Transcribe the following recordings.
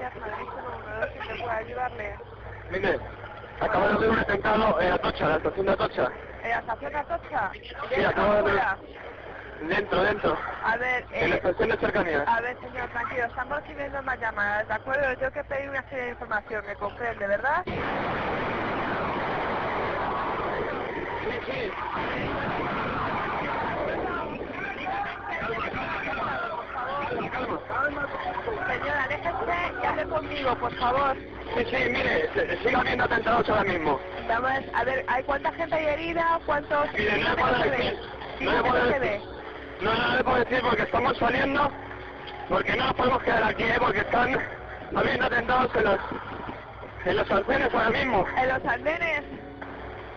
días, Madrid 112, ¿en qué puedo ayudarle? Mire, acabo de ver un atentado en Atocha, la estación de Atocha. ¿En la estación de Atocha? Sí, acabo de ver. Fuera. Dentro. A ver, En la estación de cercanías. a ver, señor, tranquilo, estamos recibiendo más llamadas, ¿de acuerdo? Tengo que pedir una serie de información, ¿me comprende, verdad? Sí. Señor, aléjese y hable conmigo, por favor. Sí, mire, sigue habiendo atentados ahora mismo. Vamos, a ver, ¿hay cuánta gente hay herida? ¿Cuántos? Mire, no le puedo decir. No le puedo decir. No le puedo decir porque estamos saliendo, porque no nos podemos quedar aquí, porque están habiendo atentados en los alcenes ahora mismo. ¿En los andenes?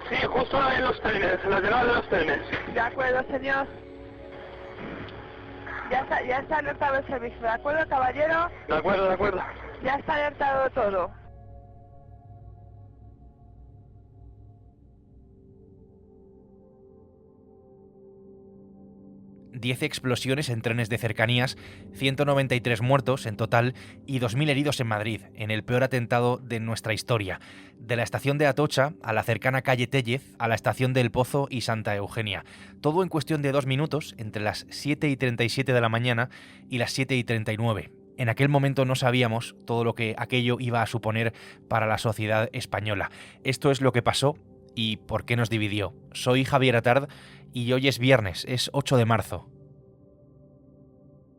Sí, justo en los trenes, en las llegadas de los trenes. De acuerdo, señor. Ya está alertado el servicio, ¿de acuerdo, caballero? De acuerdo. Ya está alertado todo. ...10 explosiones en trenes de cercanías, 193 muertos en total y 2.000 heridos en Madrid, en el peor atentado de nuestra historia. De la estación de Atocha a la cercana calle Téllez, a la estación del Pozo y Santa Eugenia. Todo en cuestión de 2 minutos, entre las 7:37 de la mañana y las 7:39. En aquel momento no sabíamos todo lo que aquello iba a suponer para la sociedad española. Esto es lo que pasó y por qué nos dividió. Soy Javier Atard y hoy es viernes, es 8 de marzo.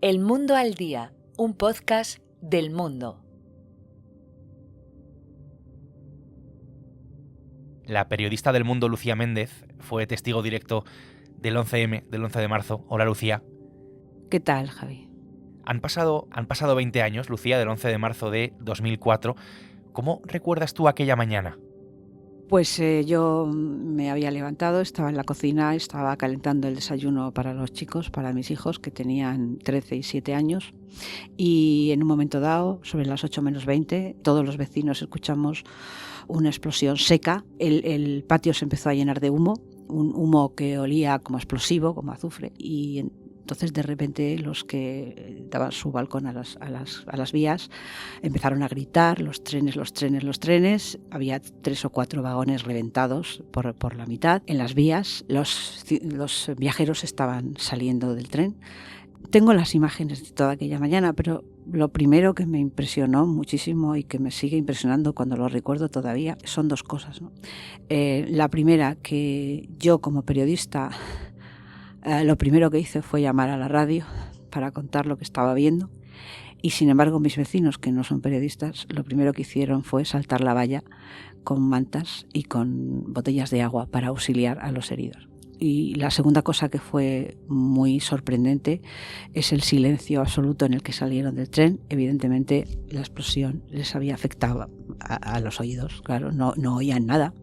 El Mundo al Día, un podcast del Mundo. La periodista del Mundo Lucía Méndez fue testigo directo del 11M, del 11 de marzo. Hola, Lucía. ¿Qué tal, Javi? Han pasado 20 años, Lucía, del 11 de marzo de 2004. ¿Cómo recuerdas tú aquella mañana? Pues yo me había levantado, estaba en la cocina, estaba calentando el desayuno para los chicos, para mis hijos, que tenían 13 y 7 años. Y en un momento dado, sobre las 8 menos 20, todos los vecinos escuchamos una explosión seca. El patio se empezó a llenar de humo, un humo que olía como explosivo, como azufre. Y entonces, de repente, los que daban su balcón a las vías empezaron a gritar: los trenes. Había 3 o 4 vagones reventados por la mitad en las vías. Los viajeros estaban saliendo del tren. Tengo las imágenes de toda aquella mañana, pero lo primero que me impresionó muchísimo y que me sigue impresionando cuando lo recuerdo todavía son 2 cosas, ¿no? La primera, que yo como periodista lo primero que hice fue llamar a la radio para contar lo que estaba viendo, y sin embargo mis vecinos, que no son periodistas, lo primero que hicieron fue saltar la valla con mantas y con botellas de agua para auxiliar a los heridos. Y la segunda cosa que fue muy sorprendente es el silencio absoluto en el que salieron del tren. Evidentemente la explosión les había afectado a los oídos, claro, no oían nada.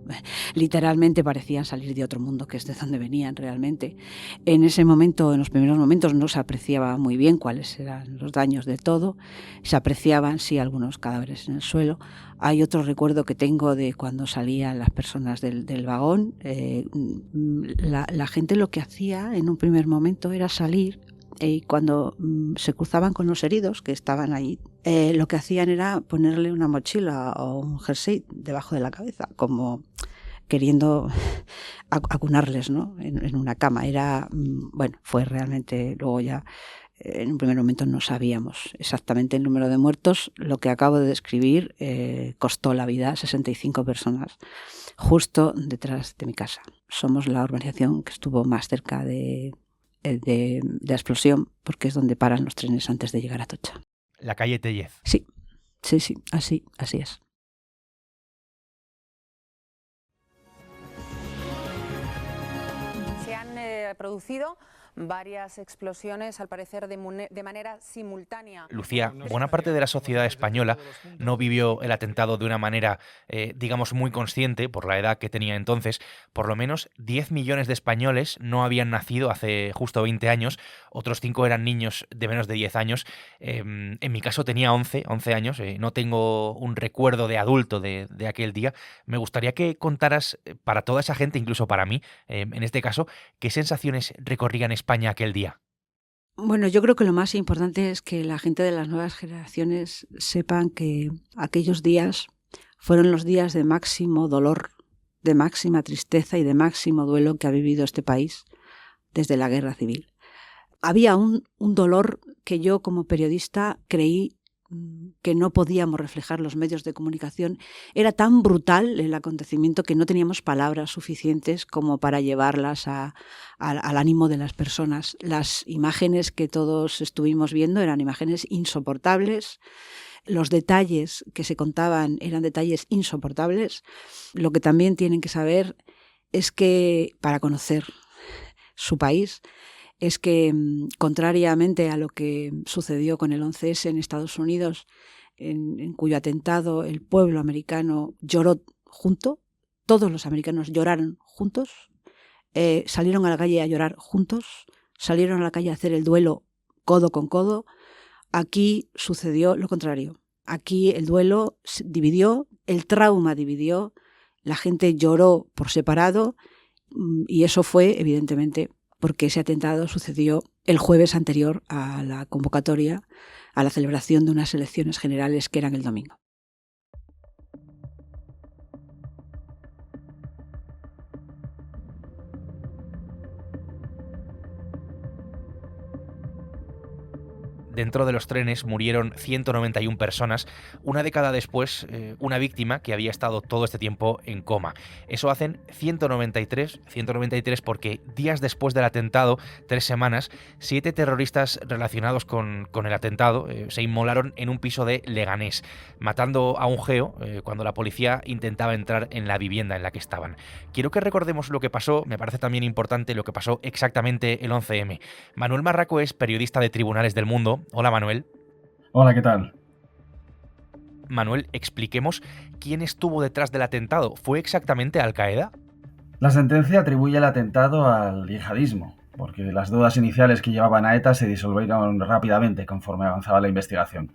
Literalmente parecían salir de otro mundo, que es de donde venían realmente. En ese momento, en los primeros momentos, no se apreciaba muy bien cuáles eran los daños de todo. Se apreciaban, sí, algunos cadáveres en el suelo. Hay otro recuerdo que tengo de cuando salían las personas del vagón. La gente lo que hacía en un primer momento era salir, y cuando se cruzaban con los heridos que estaban ahí, lo que hacían era ponerle una mochila o un jersey debajo de la cabeza, como queriendo acunarles, ¿no? en una cama. Fue realmente, luego ya en un primer momento no sabíamos exactamente el número de muertos. Lo que acabo de describir costó la vida a 65 personas justo detrás de mi casa. Somos la urbanización que estuvo más cerca de la explosión, porque es donde paran los trenes antes de llegar a Atocha. La calle Téllez. Sí, así es. Se han producido varias explosiones, al parecer de manera simultánea. Lucía, buena parte de la sociedad española no vivió el atentado de una manera, digamos, muy consciente, por la edad que tenía entonces. Por lo menos 10 millones de españoles no habían nacido hace justo 20 años, otros 5 eran niños de menos de 10 años. En mi caso tenía 11 años, no tengo un recuerdo de adulto de aquel día. Me gustaría que contaras, para toda esa gente, incluso para mí, en este caso, qué sensaciones recorrían España aquel día. Bueno, yo creo que lo más importante es que la gente de las nuevas generaciones sepan que aquellos días fueron los días de máximo dolor, de máxima tristeza y de máximo duelo que ha vivido este país desde la Guerra Civil. Había un dolor que yo como periodista creí que no podíamos reflejar los medios de comunicación. Era tan brutal el acontecimiento que no teníamos palabras suficientes como para llevarlas al ánimo de las personas. Las imágenes que todos estuvimos viendo eran imágenes insoportables. Los detalles que se contaban eran detalles insoportables. Lo que también tienen que saber es que para conocer su país es que, contrariamente a lo que sucedió con el 11S en Estados Unidos, en cuyo atentado el pueblo americano lloró junto, todos los americanos lloraron juntos, salieron a la calle a llorar juntos, salieron a la calle a hacer el duelo codo con codo. Aquí sucedió lo contrario. Aquí el duelo dividió, el trauma dividió, la gente lloró por separado y eso fue, evidentemente, porque ese atentado sucedió el jueves anterior a la convocatoria, a la celebración de unas elecciones generales que eran el domingo. Dentro de los trenes murieron 191 personas, una década después, una víctima que había estado todo este tiempo en coma. Eso hacen 193 porque días después del atentado, 3 semanas, 7 terroristas relacionados con el atentado se inmolaron en un piso de Leganés, matando a un geo cuando la policía intentaba entrar en la vivienda en la que estaban. Quiero que recordemos lo que pasó, me parece también importante lo que pasó exactamente el 11M. Manuel Marraco es periodista de Tribunales del Mundo. Hola, Manuel. Hola, ¿qué tal? Manuel, expliquemos quién estuvo detrás del atentado. ¿Fue exactamente Al-Qaeda? La sentencia atribuye el atentado al yihadismo, porque las dudas iniciales que llevaban a ETA se disolvieron rápidamente conforme avanzaba la investigación.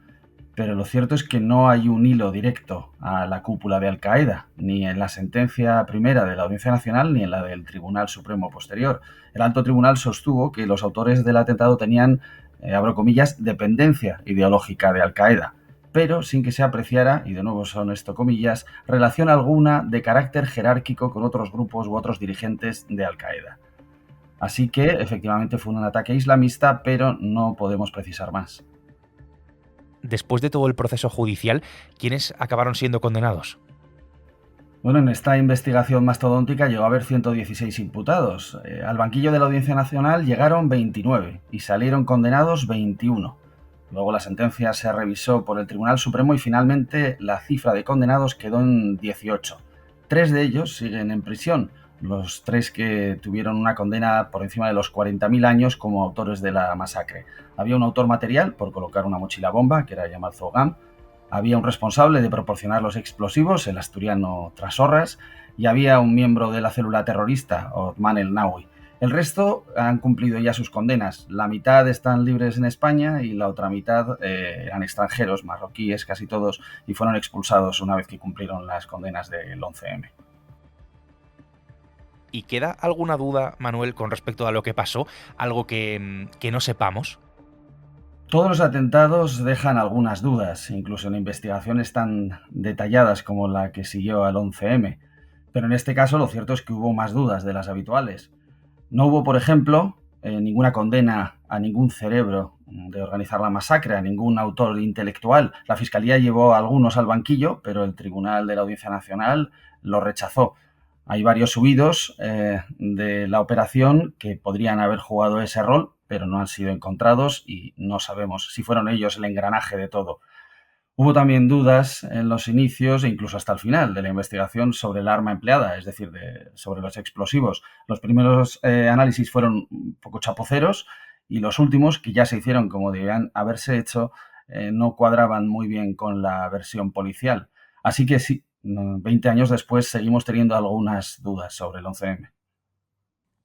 Pero lo cierto es que no hay un hilo directo a la cúpula de Al-Qaeda, ni en la sentencia primera de la Audiencia Nacional ni en la del Tribunal Supremo posterior. El Alto Tribunal sostuvo que los autores del atentado tenían, abro comillas, dependencia ideológica de Al-Qaeda, pero sin que se apreciara, y de nuevo son esto comillas, relación alguna de carácter jerárquico con otros grupos u otros dirigentes de Al-Qaeda. Así que, efectivamente, fue un ataque islamista, pero no podemos precisar más. Después de todo el proceso judicial, ¿quiénes acabaron siendo condenados? Bueno, en esta investigación mastodóntica llegó a haber 116 imputados. Al banquillo de la Audiencia Nacional llegaron 29 y salieron condenados 21. Luego la sentencia se revisó por el Tribunal Supremo y finalmente la cifra de condenados quedó en 18. 3 de ellos siguen en prisión, los 3 que tuvieron una condena por encima de los 40.000 años como autores de la masacre. Había un autor material por colocar una mochila bomba, que era Yamal Zogam. Había un responsable de proporcionar los explosivos, el asturiano Trasorras, y había un miembro de la célula terrorista, Othman El Nawi. El resto han cumplido ya sus condenas. La mitad están libres en España y la otra mitad eran extranjeros, marroquíes casi todos, y fueron expulsados una vez que cumplieron las condenas del 11M. ¿Y queda alguna duda, Manuel, con respecto a lo que pasó? ¿Algo que no sepamos? Todos los atentados dejan algunas dudas, incluso en investigaciones tan detalladas como la que siguió al 11M. Pero en este caso lo cierto es que hubo más dudas de las habituales. No hubo, por ejemplo, ninguna condena a ningún cerebro de organizar la masacre, a ningún autor intelectual. La Fiscalía llevó a algunos al banquillo, pero el Tribunal de la Audiencia Nacional lo rechazó. Hay varios huidos de la operación que podrían haber jugado ese rol, pero no han sido encontrados y no sabemos si fueron ellos el engranaje de todo. Hubo también dudas en los inicios e incluso hasta el final de la investigación sobre el arma empleada, es decir, sobre los explosivos. Los primeros análisis fueron un poco chapuceros y los últimos, que ya se hicieron como debían haberse hecho, no cuadraban muy bien con la versión policial. Así que sí, 20 años después seguimos teniendo algunas dudas sobre el 11M.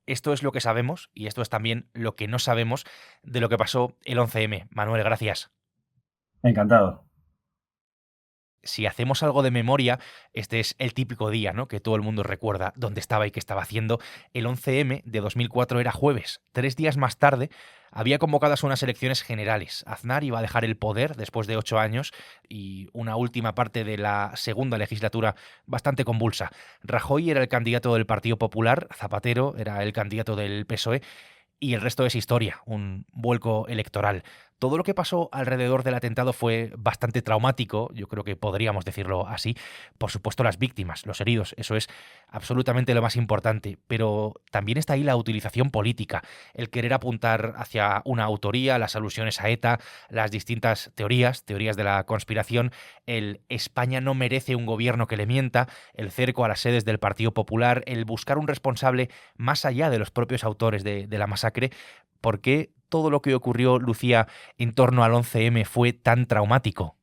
Esto es lo que sabemos y esto es también lo que no sabemos de lo que pasó el 11M. Manuel, gracias. Encantado. Si hacemos algo de memoria, este es el típico día, ¿no?, que todo el mundo recuerda dónde estaba y qué estaba haciendo. El 11M de 2004 era jueves. 3 días más tarde había convocadas unas elecciones generales. Aznar iba a dejar el poder después de 8 años y una última parte de la segunda legislatura bastante convulsa. Rajoy era el candidato del Partido Popular, Zapatero era el candidato del PSOE, y el resto es historia, un vuelco electoral. Todo lo que pasó alrededor del atentado fue bastante traumático, yo creo que podríamos decirlo así. Por supuesto, las víctimas, los heridos, eso es absolutamente lo más importante. Pero también está ahí la utilización política, el querer apuntar hacia una autoría, las alusiones a ETA, las distintas teorías de la conspiración, el España no merece un gobierno que le mienta, el cerco a las sedes del Partido Popular, el buscar un responsable más allá de los propios autores de la masacre. ¿Por qué todo lo que ocurrió, Lucía, en torno al 11M fue tan traumático?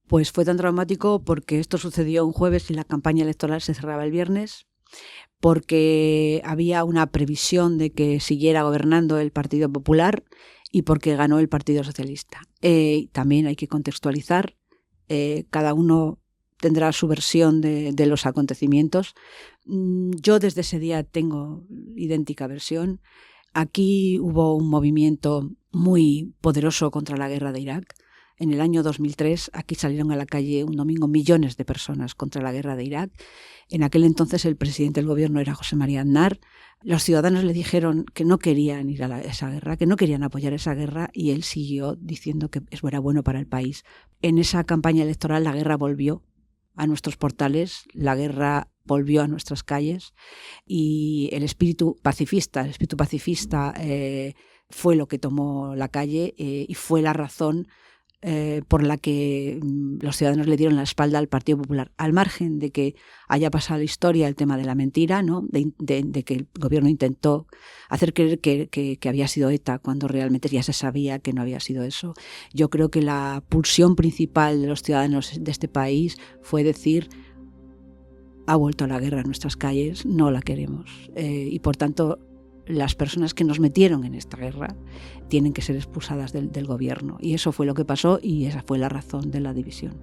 Pues fue tan traumático porque esto sucedió un jueves y la campaña electoral se cerraba el viernes, porque había una previsión de que siguiera gobernando el Partido Popular y porque ganó el Partido Socialista. También hay que contextualizar, cada uno tendrá su versión de los acontecimientos. Yo desde ese día tengo idéntica versión. Aquí hubo un movimiento muy poderoso contra la guerra de Irak. En el año 2003 aquí salieron a la calle un domingo millones de personas contra la guerra de Irak. En aquel entonces el presidente del gobierno era José María Aznar. Los ciudadanos le dijeron que no querían ir a esa guerra, que no querían apoyar esa guerra, y él siguió diciendo que eso era bueno para el país. En esa campaña electoral la guerra volvió a nuestros portales, la guerra volvió a nuestras calles, y el espíritu pacifista fue lo que tomó la calle, y fue la razón por la que los ciudadanos le dieron la espalda al Partido Popular, al margen de que haya pasado la historia el tema de la mentira, ¿no?, de que el gobierno intentó hacer creer que había sido ETA cuando realmente ya se sabía que no había sido eso. Yo creo que la pulsión principal de los ciudadanos de este país fue decir: ha vuelto la guerra a nuestras calles, no la queremos, y por tanto las personas que nos metieron en esta guerra tienen que ser expulsadas del gobierno. Y eso fue lo que pasó, y esa fue la razón de la división.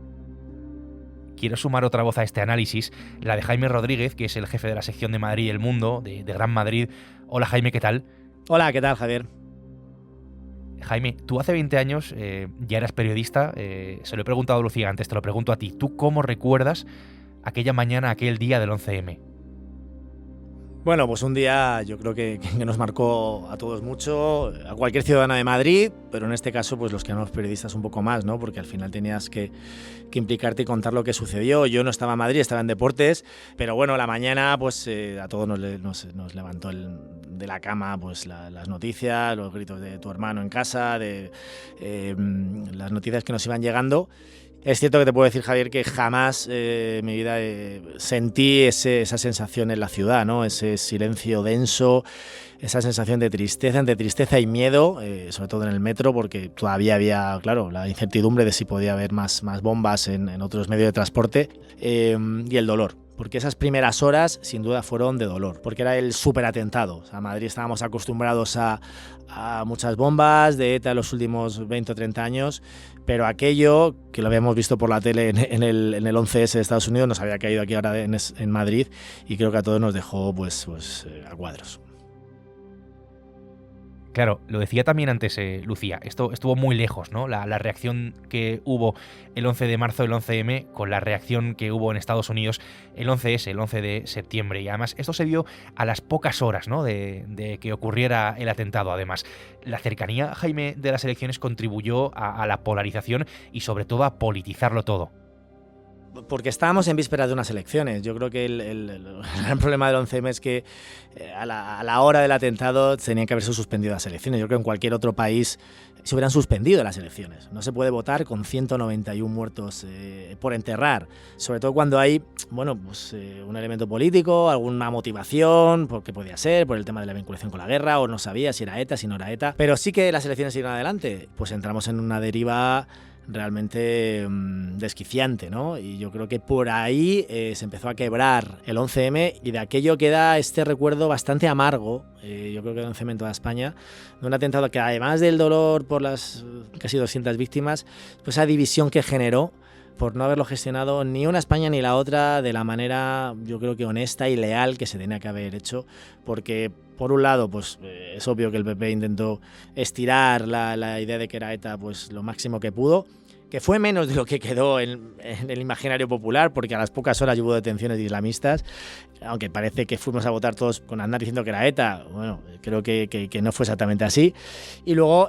Quiero sumar otra voz a este análisis, la de Jaime Rodríguez, que es el jefe de la sección de Madrid y El Mundo, de Gran Madrid. Hola Jaime, ¿qué tal? Hola, ¿qué tal, Javier? Jaime, tú hace 20 años ya eras periodista, se lo he preguntado a Lucía antes, te lo pregunto a ti. ¿Tú cómo recuerdas aquella mañana, aquel día del 11M? Bueno, pues un día yo creo que nos marcó a todos mucho, a cualquier ciudadano de Madrid, pero en este caso pues los que éramos periodistas un poco más, ¿no? Porque al final tenías que implicarte y contar lo que sucedió. Yo no estaba en Madrid, estaba en deportes, pero bueno, la mañana pues a todos nos levantó de la cama pues las noticias, los gritos de tu hermano en casa, de las noticias que nos iban llegando. Es cierto que te puedo decir, Javier, que jamás en mi vida sentí esa sensación en la ciudad, ¿no? Ese silencio denso, esa sensación de tristeza, entre tristeza y miedo, sobre todo en el metro, porque todavía había, claro, la incertidumbre de si podía haber más bombas en otros medios de transporte, y el dolor. Porque esas primeras horas sin duda fueron de dolor, porque era el superatentado. O sea, en Madrid estábamos acostumbrados a muchas bombas de ETA en los últimos 20 o 30 años, pero aquello que lo habíamos visto por la tele en el 11S de Estados Unidos nos había caído aquí ahora en Madrid, y creo que a todos nos dejó pues a cuadros. Claro, lo decía también antes Lucía, esto estuvo muy lejos, ¿no? La reacción que hubo el 11 de marzo, el 11M, con la reacción que hubo en Estados Unidos el 11S, el 11 de septiembre. Y además esto se vio a las pocas horas, ¿no?, de que ocurriera el atentado. Además, la cercanía, Jaime, de las elecciones contribuyó a la polarización y sobre todo a politizarlo todo. Porque estábamos en vísperas de unas elecciones. Yo creo que el gran problema del 11M es que a la hora del atentado tenían que haberse suspendido las elecciones. Yo creo que en cualquier otro país se hubieran suspendido las elecciones. No se puede votar con 191 muertos por enterrar, sobre todo cuando hay un elemento político, alguna motivación, porque podía ser por el tema de la vinculación con la guerra, o no sabía si era ETA, si no era ETA. Pero sí que las elecciones siguieron adelante. Pues entramos en una deriva realmente desquiciante, ¿no? Y yo creo que por ahí se empezó a quebrar el 11M, y de aquello queda este recuerdo bastante amargo, yo creo que el 11M en toda España, de un atentado que, además del dolor por las casi 200 víctimas, pues esa división que generó, por no haberlo gestionado ni una España ni la otra de la manera, yo creo que honesta y leal que se tenía que haber hecho, porque por un lado, pues es obvio que el PP intentó estirar la idea de que era ETA pues lo máximo que pudo, que fue menos de lo que quedó en el imaginario popular, porque a las pocas horas hubo detenciones de islamistas, aunque parece que fuimos a votar todos con Aznar diciendo que era ETA. Bueno, creo que no fue exactamente así. Y luego,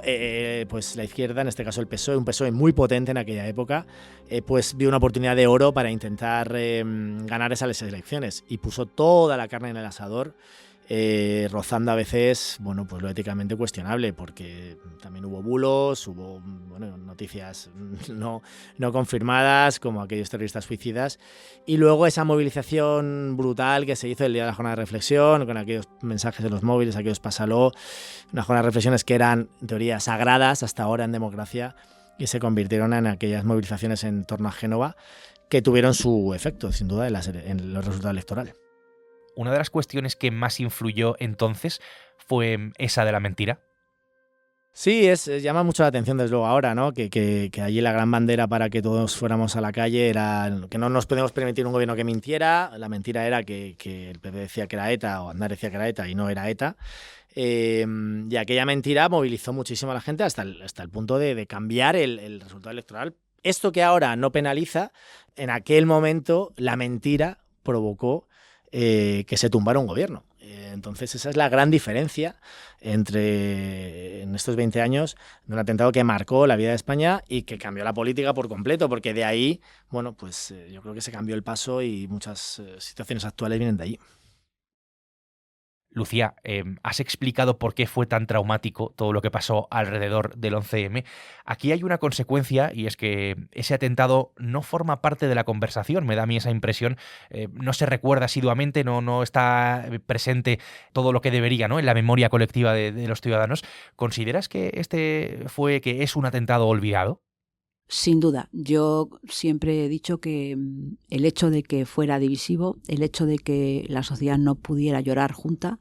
pues la izquierda, en este caso el PSOE, un PSOE muy potente en aquella época, pues vio una oportunidad de oro para intentar ganar esas elecciones y puso toda la carne en el asador, rozando a veces, bueno, pues lo éticamente cuestionable, porque también hubo bulos, hubo noticias no confirmadas, como aquellos terroristas suicidas, y luego esa movilización brutal que se hizo el día de la jornada de reflexión, con aquellos mensajes de los móviles, aquellos pásalo, unas jornadas de reflexiones que eran, en teoría, sagradas hasta ahora en democracia, y se convirtieron en aquellas movilizaciones en torno a Génova, que tuvieron su efecto, sin duda, en los resultados electorales. Una de las cuestiones que más influyó entonces fue esa de la mentira. Sí, llama mucho la atención desde luego ahora, ¿no? Que allí la gran bandera para que todos fuéramos a la calle era que no nos podemos permitir un gobierno que mintiera. La mentira era que el PP decía que era ETA o Aznar decía que era ETA y no era ETA. Y aquella mentira movilizó muchísimo a la gente hasta el punto de cambiar el resultado electoral. Esto que ahora no penaliza, en aquel momento la mentira provocó que se tumbara un gobierno. Entonces esa es la gran diferencia en estos 20 años de un atentado que marcó la vida de España y que cambió la política por completo, porque de ahí, bueno, pues yo creo que se cambió el paso y muchas situaciones actuales vienen de allí. Lucía, has explicado por qué fue tan traumático todo lo que pasó alrededor del 11M. Aquí hay una consecuencia, y es que ese atentado no forma parte de la conversación, me da a mí esa impresión. No se recuerda asiduamente, no está presente todo lo que debería, ¿no?, en la memoria colectiva de los ciudadanos. ¿Consideras que que es un atentado olvidado? Sin duda, yo siempre he dicho que el hecho de que fuera divisivo, el hecho de que la sociedad no pudiera llorar junta,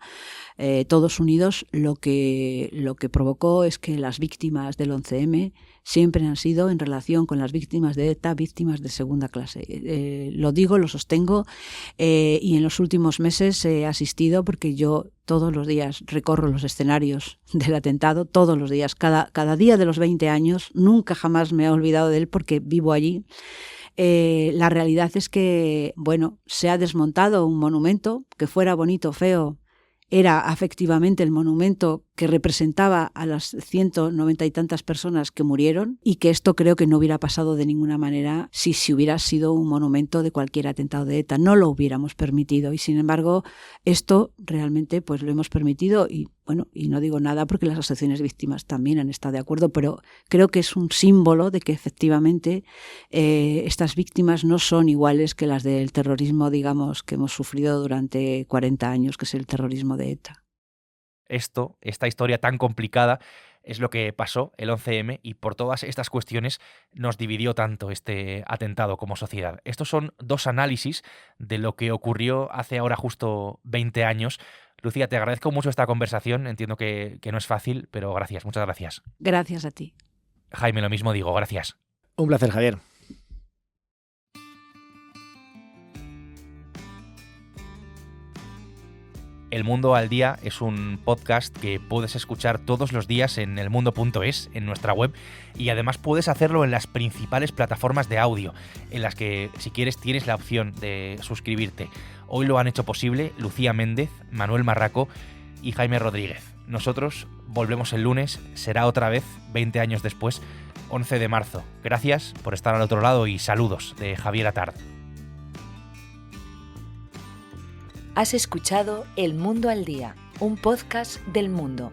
todos unidos, lo que provocó es que las víctimas del 11M siempre han sido, en relación con las víctimas de ETA, víctimas de segunda clase. Lo digo, lo sostengo, y en los últimos meses he asistido, porque yo todos los días recorro los escenarios del atentado, todos los días, cada día de los 20 años, nunca jamás me he olvidado de él porque vivo allí. La realidad es que, bueno, se ha desmontado un monumento, que fuera bonito o feo, era efectivamente el monumento que representaba a las 190 y tantas personas que murieron, y que esto creo que no hubiera pasado de ninguna manera si hubiera sido un monumento de cualquier atentado de ETA. No lo hubiéramos permitido, y sin embargo esto realmente pues lo hemos permitido, y bueno, y no digo nada porque las asociaciones víctimas también han estado de acuerdo, pero creo que es un símbolo de que efectivamente estas víctimas no son iguales que las del terrorismo, digamos, que hemos sufrido durante 40 años, que es el terrorismo de ETA. Esta historia tan complicada, es lo que pasó el 11M, y por todas estas cuestiones nos dividió tanto este atentado como sociedad. Estos son dos análisis de lo que ocurrió hace ahora justo 20 años. Lucía, te agradezco mucho esta conversación, entiendo que no es fácil, pero gracias, muchas gracias. Gracias a ti. Jaime, lo mismo digo, gracias. Un placer, Javier. El Mundo al Día es un podcast que puedes escuchar todos los días en elmundo.es, en nuestra web, y además puedes hacerlo en las principales plataformas de audio, en las que, si quieres, tienes la opción de suscribirte. Hoy lo han hecho posible Lucía Méndez, Manuel Marraco y Jaime Rodríguez. Nosotros volvemos el lunes, será otra vez 20 años después, 11 de marzo. Gracias por estar al otro lado y saludos de Javier Atard. Has escuchado El Mundo al Día, un podcast del Mundo.